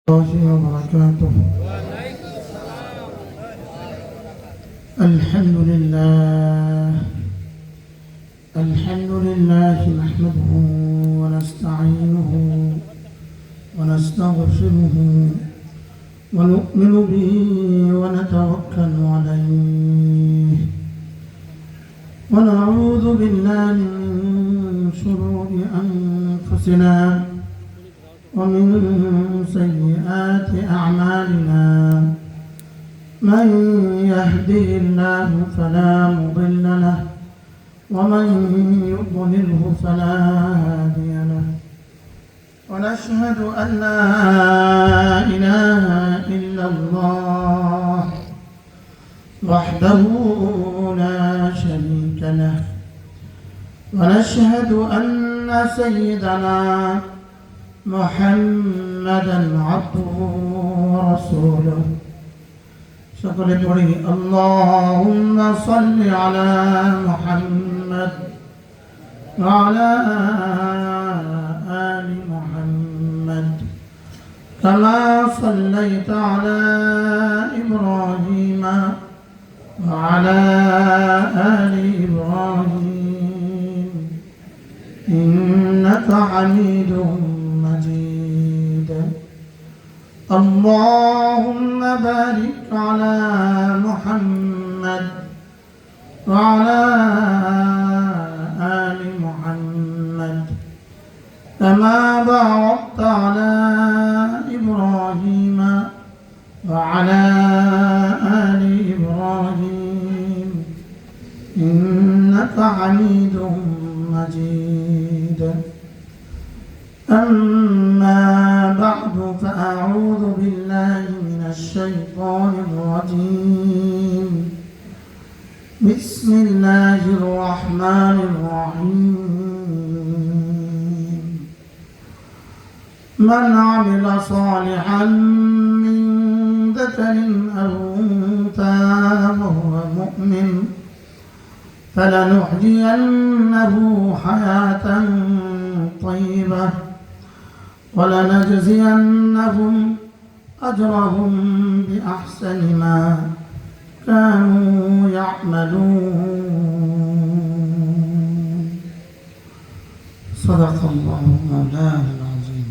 وبركاته. الحمد لله نحمده ونستعينه ونستغفره ونؤمن به ونتوكل عليه ونعوذ بالله من شرور أنفسنا ومن سيئات أعمالنا. من يهده الله فلا مضل له ومن يضلله فلا هادي له. ونشهد أن لا إله إلا الله وحده لا شريك له. ونشهد أن سيدنا محمدا عبده ورسوله. সকলে পড়ি اللهم صل على محمد وعلى آل محمد كما صليت على إبراهيم وعلى آل إبراهيم إنك حميد مجيد. اللهم بارك على محمد وعلى آل محمد كما باركت على إبراهيم وعلى آل إبراهيم إنك حميد مجيد. أما بعد فأعوذ بالله من الشيطان الرجيم. بسم الله الرحمن الرحيم. من عمل صالحا من ذكر أو أنثى وهو مؤمن فلنحيينه حياة طيبة ولنجزينهم أجرهم بأحسن ما كانوا يعملون. صدق الله مولانا العظيم.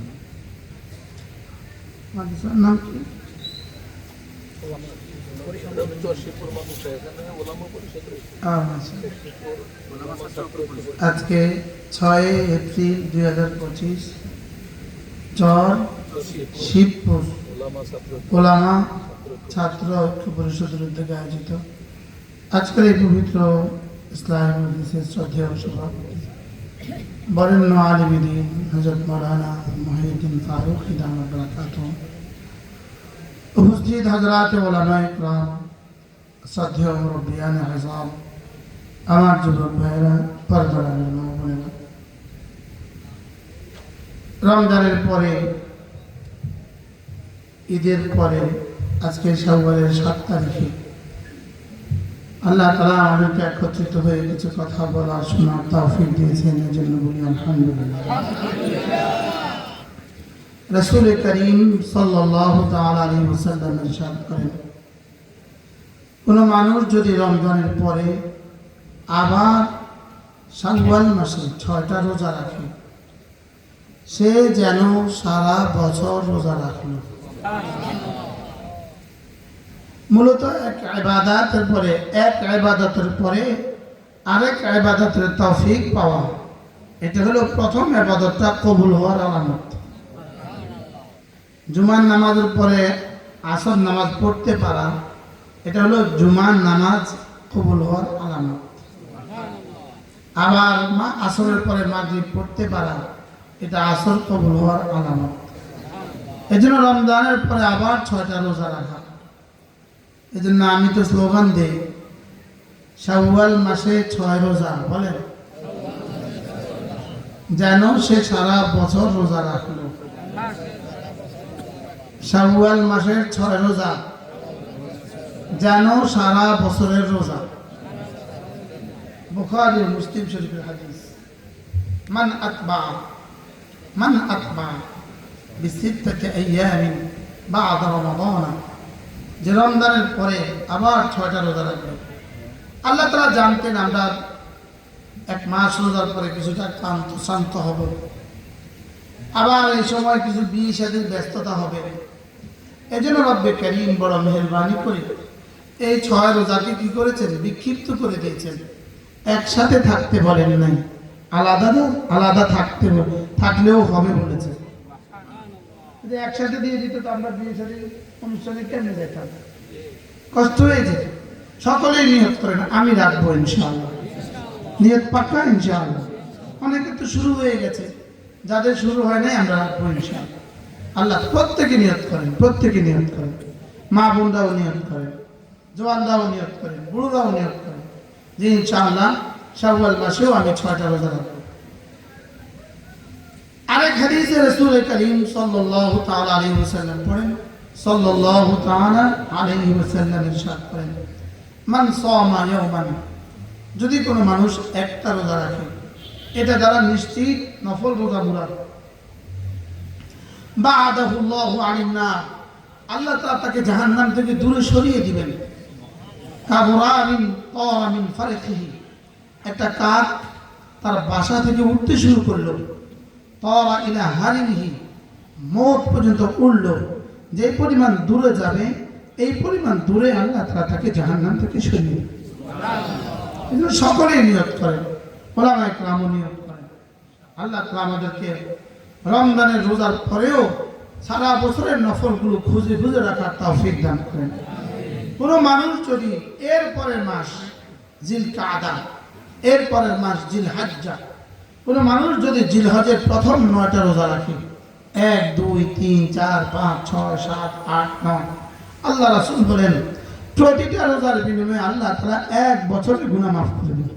আজকে 6 এপ্রিল 2025 চর শিবপুর ওলামা ছাত্র ঐক্য পরিষদের উদ্যোগে আয়োজিত আজকের এই পবিত্র ইসলামী মজলিসের শ্রদ্ধেয় সভাপতি বরেণ্য আলিমদ্দিন হযরত মাওলানা মুহিউদ্দিন ফারুকী দামাত বরকাতুহু, উপস্থিত হযরত ওলামায়ে ইকরাম, শ্রদ্ধেয় মুরব্বিয়ানে আযম, আমার যুবক ভাইরা, পর্দার আড়ালের মা বোনেরা, রমজানের পরে ঈদের পরে আজকে শাওয়ালের 7 তারিখে আল্লাহ তাআলা আমাদেরকে একত্রিত হয়ে কিছু কথা বলার শোনার তৌফিক দিয়েছেন। এর জন্য বলি আলহামদুলিল্লাহ। রাসূল করিম সাল্লাল্লাহু তাআলা আলাইহি ওয়াসাল্লাম ইরশাদ করেন, কোন মানুষ যদি রমজানের পরে আবার শাওয়াল মাসে 6টা রোজা রাখে, সে যেন সারা বছর রোজা রাখলো। মূলত এক ইবাদতের পরে আরেক ইবাদতের তৌফিক পাওয়া, এটা হলো প্রথম ইবাদতটা কবুল হওয়ার আলামত। জুমার নামাজের পরে আসর নামাজ পড়তে পারা, এটা হলো জুমার নামাজ কবুল হওয়ার আলামত। আবার আসরের পরে মাগরিব পড়তে পারা, এটা আসর কবুল হওয়ার আলামত। এজন্য রমজানের পরে আবার 6টা রোজা রাখা। এজন্য আমি তো স্লোগান দেই, শাওয়াল মাসে 6 রোজা, বলেন, যেন সে সারা বছর রোজা রাখলো। শাওয়াল মাসের 6 রোজা যেন সারা বছরের রোজা। বুখারী ও মুসলিম শরীফের হাদিস, মান আতবা বিসিত্তাতি আইয়ামিন বা'দা রমাদান, যে রমজানের পরে আবার 6টা রোজা রাখবে। আল্লাহ তাআলা জানতেন আমরা এক মাস রোজার পরে কিছুটা শান্ত হব, আবার এই সময় কিছু বিয়ে শাদীর ব্যস্ততা হবে। এই জন্য রব্বে কারীম বড় মেহেরবানি করে এই 6 রোজাকে কি করেছেন, বিক্ষিপ্ত করে দিয়েছেন। একসাথে থাকতে বলেন নাই, আলাদা আলাদা থাকলেও হবে বলেছে। যদি একসাথে দিয়ে দিত তো আমরা বিয়ে শাদীর অনুষ্ঠানে কেমনে যেতাম, কষ্ট হয়ে যেত। সকলেই নিয়ত করেন আমি রাখবো ইনশাআল্লাহ, নিয়ত পাক্কা ইনশাআল্লাহ। অনেকে তো শুরু হয়ে গেছে, যাদের শুরু হয় নাই আমরা রাখবো ইনশাআল্লাহ। আল্লাহ প্রত্যেকে নিয়ত করেন, প্রত্যেকে নিয়ত করেন, মা বোনরাও নিয়ত করেন, জওয়ানরাও নিয়ত করেন, বুড়োরাও নিয়ত করেন যে ইনশাআল্লাহ শাওয়াল মাসেও আমি 6টা রোজা রাখবো। আরেক হাদিসে রাসূল করিম সাল্লাল্লাহু তাআলা আলাইহি ওয়াসাল্লাম পড়েন, সাল্লাল্লাহু তাআলা আলাইহি ওয়াসাল্লাম ইরশাদ করেন, মান সামা ইয়াওমান, যদি কোনো মানুষ একটা রোজা রাখে, এটা দ্বারা নিশ্চিত নফল রোজা মুরাদ, বা'দাহুল্লাহু আনিন নার, আল্লাহ তাআলা তাকে জাহান্নাম থেকে দূরে সরিয়ে দিবেন। কাবরামিন তারামিন ফারখিহি, একটা কাক তার বাসা থেকে উঠতে শুরু করলো, তারা ইলা হারিমিহি, মওত পর্যন্ত উড়লো, যে পরিমাণ দূরে যাবে এই পরিমাণ দূরে আল্লাহ তাআলা তাকে জাহান্নাম থেকে সরিয়ে দিবেন। এজন্য সকলেই নিয়ত করেন, ওলামায়ে কেরামও নিয়ত করেন। আল্লাহ তাআলা আমাদেরকে রমজানের রোজার পরেও সারা বছরের নফলগুলো খুঁজে খুঁজে রাখার তৌফিক দান করেন। কোনো মানুষ যদি এর পরের মাস জিলকাদা, এর পরের মাস জিলহজ্জা, কোনো মানুষ যদি জিলহজের প্রথম 9টা রোজা রাখে, 1, 2, 3, 4, 5, 6, 7, 8, 9, আল্লাহ রাসূল বলেন প্রতিটা রোজার বিনিময়ে আল্লাহ তাআলা 1 বছরের গুনাহ মাফ করে দেন।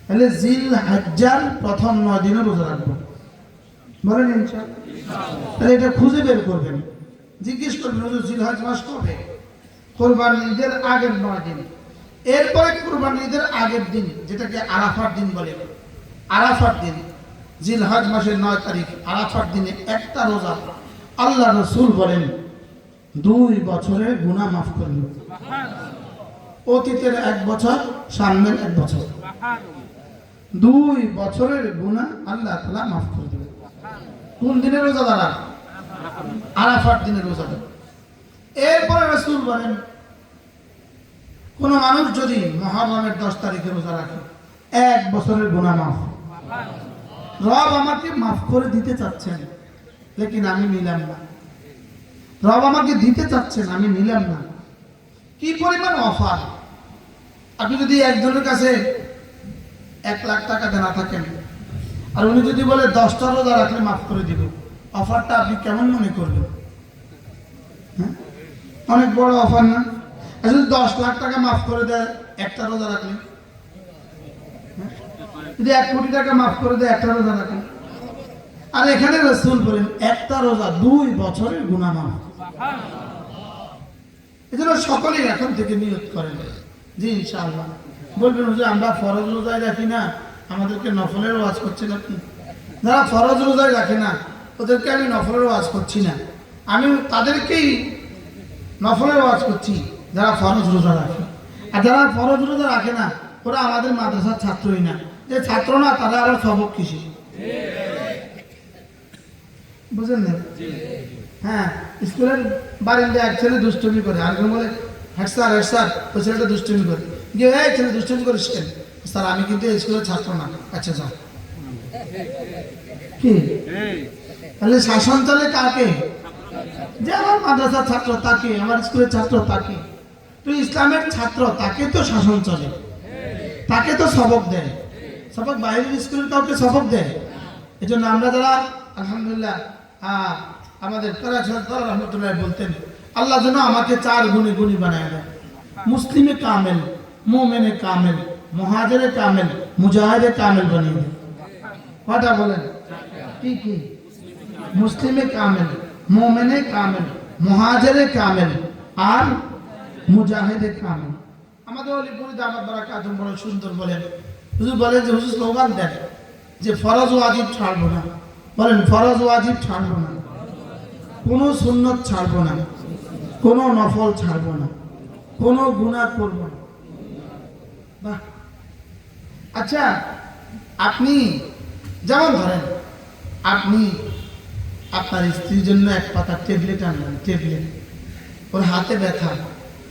তাহলে জিলহজ্জার প্রথম 9 দিনে রোজা রাখবো, বলেন ইনশাআল্লাহ। তাহলে এটা খুঁজে বের করবেন, জিজ্ঞেস করবেন হুজুর জিলহজ মাস কবে? কুরবানির ঈদের আগের 9 দিন, এরপরে কুরবানির ঈদের আগের দিন যেটাকে আরাফার দিন বলে, আরাফার দিন জিলহজ মাসের 9 তারিখ আরাফার দিনে একটা রোজা আল্লাহ রাসূল বলেন 2 বছরের গুনাহ মাফ করে দিবেন। অতীতের 1 বছর, সামনের 1 বছর, 2 বছরের গুনাহ আল্লাহ তাআলা মাফ করে দিবেন। কোন দিনের রোজা দ্বারা? আরাফার দিনের রোজা দ্বারা। এরপরে রাসূল বলেন কোন মানুষ যদি মুহররমের 10 তারিখে রোজা রাখে 1 বছরের গুনাহ মাফ। রব আমাকে মাফ করে দিতে চাচ্ছেন, লেকিন আমি নিলাম না। রব আমাকে দিতে চাচ্ছেন, আমি নিলাম না। কি পরিমাণ অফার! আপনি যদি একজনের কাছে 1 লাখ টাকা দেনা থাকেন আর উনি যদি বলে 10টা রোজা রাখলে মাফ করে দিব, অফারটা আপনি কেমন মনে করবেন? অনেক বড় অফার না? আর যদি 10 লাখ টাকা মাফ করে দেয় একটা রোজা রাখলে, যদি 1 কোটি টাকা মাফ করে দেয় একটা রোজা রাখলে, আর এখানে রাসূল বলেন একটা রোজা 2 বছরের গুনাহ মাফ। এজন্য সকলেই এখন থেকে নিয়ত করেন জি ইনশাআল্লাহ। বলবেন হুজুর আমরা ফরজ রোজায় রাখি না, আমাদেরকে নফলের ওয়াজ করছেন আপনি। যারা ফরজ রোজায় রাখে না ওদেরকে আমি নফলের ওয়াজ করছি না, আমি তাদেরকেই নফলের ওয়াজ করছি যারা ফরজ রোজা রাখে। আর যারা ফরজ রোজা রাখে না ওরা আমাদের মাদ্রাসার ছাত্রই না, যে ছাত্র না তারা আবার সবক কিসে, বুঝলেন না? হ্যাঁ, স্কুলের বারিন্দে এক ছেলে দুষ্টুমি করে, আর বলে হেড স্যার ওই ছেলেটা দুষ্টুমি করে, গিয়ে এই ছেলে দুষ্টুমি করিস কেন? স্যার আমি কিন্তু স্কুলের ছাত্র না। আচ্ছা যাও, কি তাহলে শাসন চলে কাকে? যে আমার মাদ্রাসার ছাত্র তাকে, আমার স্কুলের ছাত্র তাকে। তুই ইসলামের ছাত্র, তাকে তো শাসন চলে, তাকে তো সবক দেয়। সবক বাইরের স্কুলের কাউকে সবক দেয়? এই জন্য আমরা যারা আলহামদুলিল্লাহ আমাদের তারা রহমতুল্লাহ বলতেন আল্লাহ যেন আমাকে 4 গুণে গুণী বানায় দেয়। মুসলিমে কামেল, মুমিনে কামেল, মুহাজিরে কামেল, মুজাহিদে কামেল বানিয়ে দেয়। কটা বলেন? কি কি? মুসলিমে কামেল, মুমিনে কামেল, মুহাজিরে কামেল আর মুজাহিদে কামেল। আমাদের অলিপুরি দামাত বারাকাতুহু বড় সুন্দর বলেন, হুজুর বলেন যে হুজুর স্লোগান দেন যে ফরজ ওয়াজিব ছাড়বো না। বলেন ফরজ ওয়াজিব ছাড়বো না। কোনো সুন্নত ছাড়বো না, কোনো নফল ছাড়বো না, কোনো গুনাহ করবো না। বাহ। আচ্ছা, আপনি যেমন ধরেন, আপনি আপনার স্ত্রীর জন্য এক পাতা ট্যাবলেট আনলেন, ট্যাবলেট, ওর হাতে ব্যথা,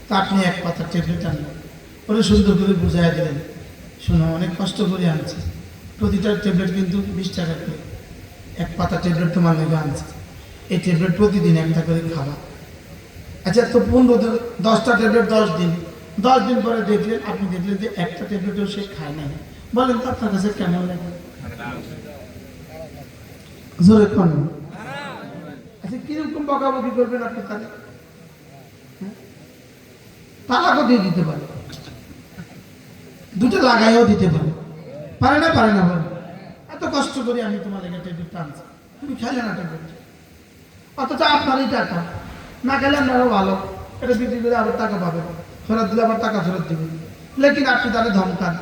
তা আপনি এক পাতা ট্যাবলেট আনলেন, ওরে সুন্দর করে বুঝাই দিলেন, শোনো অনেক কষ্ট করে আনছি, প্রতিটা ট্যাবলেট কিন্তু 20 টাকা করে, এক পাতা ট্যাবলেট তোমার লেগে আনছে, এই ট্যাবলেট প্রতিদিন একটা করে খাবা। আচ্ছা, তো 10টা ট্যাবলেট 10 দিন পরে দেখলেন, আপনি দেখলেন যে একটা ট্যাবলেটও সে খায় নাই, বলেন তো আপনার কাছে কেমন লাগে? জোরে কোন? আচ্ছা, কিরকম বকাবকি করবেন আপনি? তাহলে তালাকও দিয়ে দিতে পারে, দুটো লাগাইও দিতে পারে, পারে না? পারে না? বলে এত কষ্ট করি আমি তোমার লেগে ট্যাবলেট আনছি, তুমি খাইলে না ট্যাবলেট, অথচ আপনারই টাকা, না খেলে আপনারও ভালো, এটা বিক্রি করে আবার টাকা পাবে, ফেরত দিলে আবার টাকা ফেরত দেবে। লেকিন আপনি তাহলে ধমকান,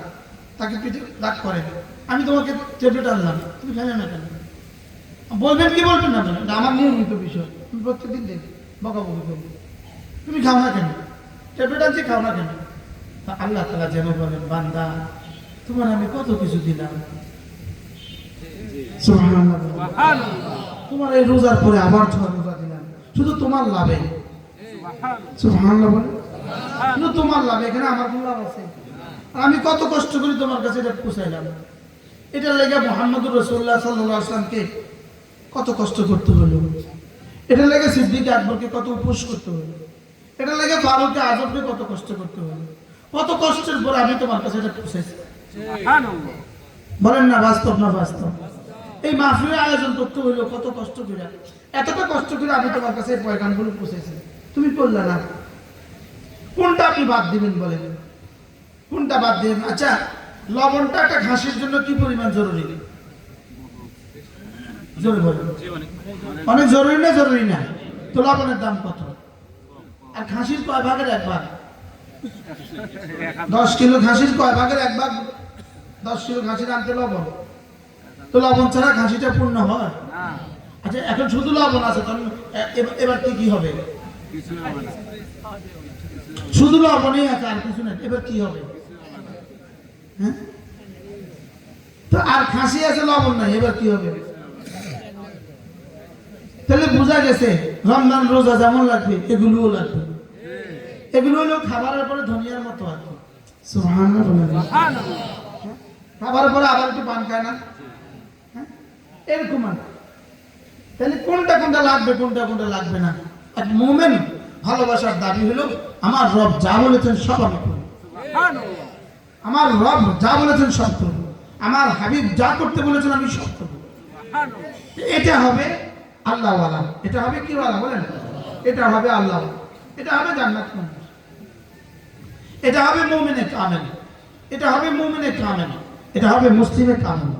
তাকে পিঠে দাগ করেন, আমি তোমাকে ট্যাবলেট আনলাম, তুমি খাইলে না কেন? বলবেন কি বলবেন না? বলেন, আমার নিয়মিত বিষয়, তুমি প্রত্যেকদিন দেখি বকাবকি করবো, তুমি খাও না কেন? ট্যাবলেট আনছি, খাও না কেন? আল্লাহ তাআলা যেন বলেন, বান্দা তোমার আমি কত কিছু দিলাম, সুবহানাল্লাহ, তোমার এই রোজার পরে আবার 6 রোজা দিলাম, শুধু তোমার লাভে, সুবহানাল্লাহ বলে, শুধু তোমার লাভে, এখানে আমার কোনো লাভ আছে? আর আমি কত কষ্ট করে তোমার কাছে এটা পৌঁছাইলাম, এটার লেগে মুহাম্মদুর রাসূলুল্লাহ সাল্লাল্লাহু আলাইহি ওয়াসাল্লামকে কত কষ্ট করতে হলো, এটার লেগে সিদ্দিক আকবরকে কত উপোস করতে হলো, এটার লেগে ফারুক আজমকে কত কষ্ট করতে হলো, কত কষ্টের পর আমি তোমার কাছে এটা পৌঁছাইছি। বলেন না বাস্তব না বাস্তব? এই মাহফিলের আয়োজন করতে হইলো কত কষ্ট করে, এতটা কষ্ট করে আমি তোমার কাছে এই পয়গামগুলো পৌঁছেছি, তুমি করলে না। কোনটা আপনি বাদ দিবেন বলেন? কোনটা বাদ দিবেন? আচ্ছা, লবণটা একটা ঘাসের জন্য কি পরিমাণ জরুরি? জরুরি বলেন, অনেক জরুরি না? জরুরি না? তো লবণের দাম কত? আর খাসির কয় ভাগের 1 ভাগ? 10 কিলো খাসির কয় ভাগের 1 ভাগ? 10 কিলো খাসির আনতে লবণ, তো লবণ ছাড়া খাসিটা পূর্ণ হয়? আচ্ছা, এখন শুধু লবণ আছে, তখন এবার কি হবে? শুধু লবণই আছে, আর কিছু নেই, এবার কি হবে? হ্যাঁ, তো আর খাসি আছে, লবণ নাই, এবার কি হবে? তাহলে বোঝা গেছে রমজান রোজা যেমন লাগবে এগুলোও লাগবে, এগুলো হলো খাবারের পরে ধনিয়ার মতো আর কি, সুবহানাল্লাহ, খাবারের পরে আবার একটু পান খায় না, এরকম। তাহলে কোনটা কোনটা লাগবে, কোনটা কোনটা লাগবে না? এক মুমিন ভালোবাসার দাবি হলো আমার রব যা বলেছেন সব আমি করব, আমার রব যা বলেছেন সব করব, আমার হাবিব যা করতে বলেছেন আমি সব করব। এটা হবে আল্লাহওয়ালা, এটা হবে কি ওয়ালা বলেন? এটা হবে আল্লাহ, এটা হবে জান্নাত মানুষ, এটা হবে মুমিনে কামেল, এটা হবে মুমিনে কামেল, এটা হবে মুসলিমে কামেল,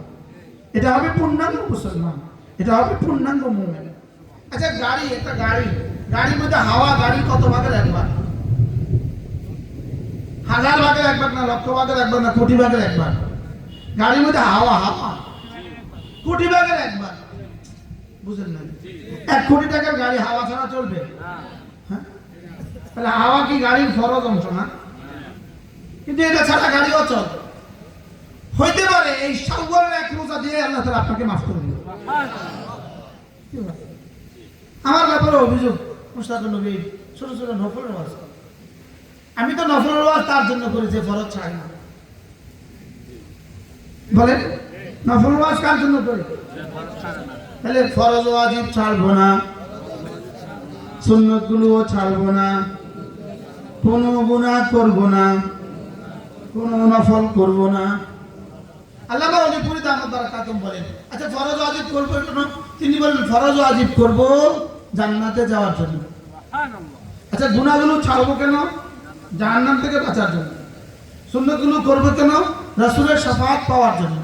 এটা হবে পূর্ণাঙ্গ মুসলমান, এটা হবে পূর্ণাঙ্গ মুমিন। আচ্ছা, গাড়ি, একটা গাড়ির মধ্যে হাওয়া, গাড়ি কত ভাগের 1 ভাগ? 1000 ভাগের 1 ভাগ না, লক্ষ ভাগের 1 ভাগ না, কোটি ভাগের 1 ভাগ? গাড়ির মধ্যে হাওয়া কোটি ভাগের 1 ভাগ, বুঝলেন না? 1 কোটি টাকার গাড়ি হাওয়া ছাড়া চলবে? হ্যাঁ, তাহলে হাওয়া কি গাড়ির ফরজ অংশ না? কিন্তু এটা ছাড়া গাড়িও চল হইতে পারে। এই শাওয়ালের 1 রোজা দিয়ে আল্লাহ তাআলা আপনাকে মাফ করে দিবেন। আমার ব্যাপারে অভিযোগ, মুশতাকুর নবী ছোট ছোট নফলের ওয়াজ, আমি তো নফলের ওয়াজ তার জন্য করি যে ফরজ ছাড়ি না। বলেন, নফলের ওয়াজ কার জন্য করি? তাহলে ফরজ ওয়াজিব ছাড়বো না, সুন্নত গুলোও ছাড়বো না, কোনো গুনাহ করবো না, কোনো নফল করবো না। আল্লামা অলিপুরি দামত বারাকাতুহু বলেন, আচ্ছা ফরজ ওয়াজিব করবো কেন? তিনি বলেন ফরজ ওয়াজিব করবো জান্নাতে যাওয়ার জন্য। আচ্ছা, গুনাহগুলো ছাড়বো কেন? জাহান্নাম থেকে বাঁচার জন্য। সুন্নতগুলো করবো কেন? রাসূলের শাফাআত পাওয়ার জন্য।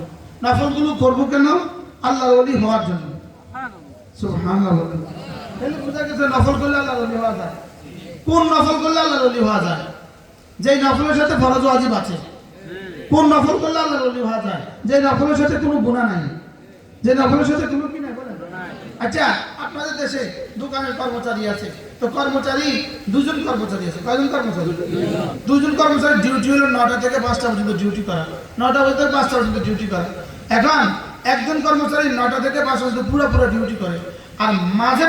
নফলগুলো করবো কেন? আল্লাহর ওলি হওয়ার জন্য। সুবহানাল্লাহ। তাহলে বোঝা গেছে নফল করলে আল্লাহর ওলি হওয়া যায়। কোন নফল করলে আল্লাহর ওলি হওয়া যায়? যেই নফলের সাথে ফরজ ওয়াজিব আছে। কোন নফল করলে আল্লাহর ওলি হওয়া যায়? যে নফলের সাথে কোনো গুনাহ নাই, যে নফলের সাথে কোনো কি নাই বলেন। আচ্ছা, আপনাদের দেশে দোকানের কর্মচারী আছে, তো কর্মচারী দুজন কর্মচারী আছে, কয়জন কর্মচারী? দুজন কর্মচারী। ডিউটি হলো 9টা থেকে 5টা পর্যন্ত ডিউটি করা, 9টা থেকে 5টা পর্যন্ত ডিউটি করা। এখন একজন কর্মচারী 9টা থেকে 5টা পর্যন্ত পুরো ডিউটি করে, আর মাঝে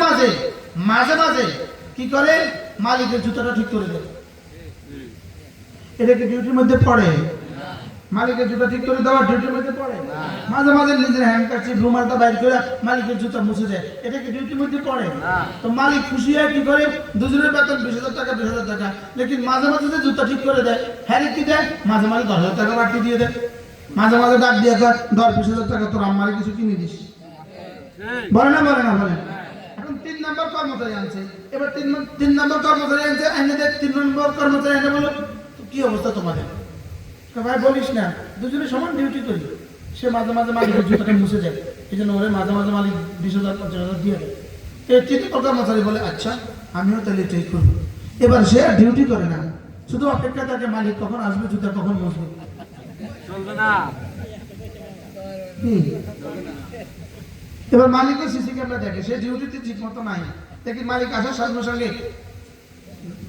মাঝে কি করে, মালিকের জুতাটা ঠিক করে দেয়। এটা কি ডিউটির মধ্যে পড়ে? মালিকের জুতা ঠিক করে দেওয়া ডিউটির মধ্যে পড়ে? মাঝে মাঝে নিজের হ্যান্ডকারচিপ রুমালটা বাইর করে মালিকের জুতা মুছে দেয়, এটা কি ডিউটির মধ্যে পড়ে? তো মালিক খুশি হয় কি করে, দুজনের বেতন 20,000 টাকা 20,000 টাকা, লেকিন মাঝে মাঝে যে জুতা ঠিক করে দেয়, হ্যাঁ কি দেয়, মাঝে মাঝে 10,000 টাকা বাড়তি দিয়ে দেয়, মাঝে মাঝে ডাক দিয়ে কয় 10-20,000 টাকা তোর আম্মারে কিছু কিনে দিস। বলে না? এখন 3 নম্বর কর্মচারী আনছে, এবার 3 নম্বর কর্মচারী আনছে, এনে দেখ 3 নম্বর কর্মচারী এনে বলো কি অবস্থা তোমাদের? ভাই বলিস না, দুজনে সমান ডিউটি করি। সে মাঝে মাঝে মালিকের জুতাটা মুছে যায়, এই জন্য ওরে মাঝে মাঝে মালিক 20,000-50,000 দিয়ে দেয়। এই 3 কর্মচারী বলে আচ্ছা আমিও তাহলে এটাই করবো। এবার সে আর ডিউটি করে না, শুধু অপেক্ষা থাকে মালিক কখন আসবে, জুতা কখন মুছবে। এবার মালিকের সিসি ক্যামেরা দেখে, সে ডিউটিতে ঠিক মতো নাই, দেখি মালিক আসার সঙ্গে সঙ্গে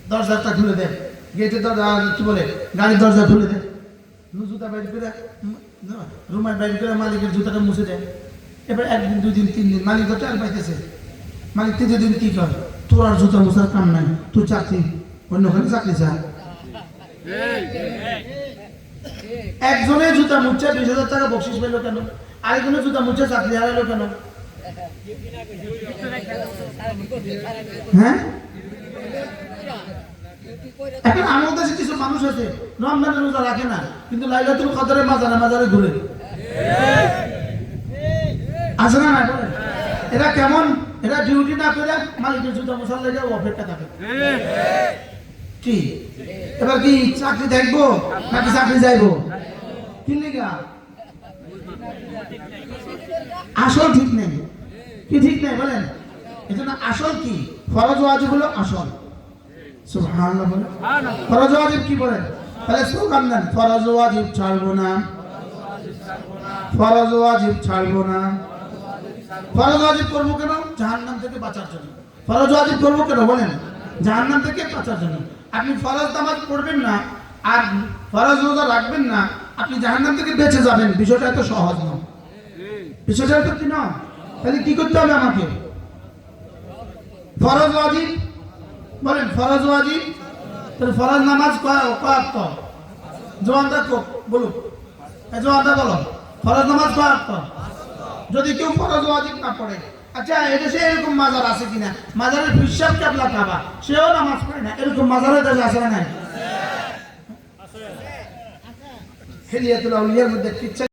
দরজাটা খুলে দেয়, গেটের দরজা কি বলে গাড়ির দরজা খুলে দেয়, জুতা বাইর করে রুমাল বাইর করে মালিকের জুতাটা মুছে দেয়। এবার 1 দিন 2 দিন 3 দিন মালিক তো আর পাইতেছে, মালিক 3 দিন কি কর, তোর আর জুতা মুছার কাম নাই, তুই চাকরি অন্যখানে চাকরি চা। একজনে জুতা মুছে 20,000 টাকা বকশিস পেলো কেন, আরেকজনে জুতা মুছে চাকরি হারালো কেন? হ্যাঁ, এখন আমার দেশে কিছু মানুষ আছে রমজানের রোজা রাখে না, কিন্তু লাইলাতুল কদরের মাজারে ঘুরে আসে না? এরা কেমন? এরা ডিউটি না করে মালিকের জুতা মশাল লেগে অপেক্ষা থাকে। কি এবার কি চাকরি দেখবো নাকি চাকরি যাইবো? কি লেগা? আসল ঠিক নেই। কি ঠিক নেই বলেন? এজন্য আসল কি? ফরজ ওয়াজিব হলো আসল। সুবহানাল্লাহ বলেন। ফরজ ওয়াজিব কি বলেন? তাহলে স্লোগান দেন, ফরজ ওয়াজিব ছাড়বো না, ফরজ ওয়াজিব ছাড়বো না। ফরজ ওয়াজিব করবো কেন? জাহান্নাম থেকে বাঁচার জন্য। ফরজ ওয়াজিব করবো কেন বলেন? জাহান্নাম থেকে বাঁচার জন্য। আপনি ফরজ নামাজ পড়বেন না আর ফরজ রোজা রাখবেন না, আপনি জাহান্নাম থেকে বেঁচে যাবেন, বিষয়টা এত সহজ নয়। বিষয়টা তো কি না? তাহলে কি করতে হবে আমাকে? ফরজ ওয়াজিব বলেন, ফরজ ওয়াজিব। তাহলে ফরজ নামাজ কয়েকটা? জোয়ানটা বলুন, জোয়ানটা বলো, ফরজ নামাজ কয়েকটা? যদি কেউ ফরজ ওয়াজিব না পড়ে, আচ্ছা এদেশে এরকম মাজার আছে কিনা, মাজারের পিসাব কেবলা কাবা, সেও নামাজ পড়ে না, এরকম মাজারের দেশে আছে না নাই? হিলিয়াতুল আউলিয়ার মধ্যে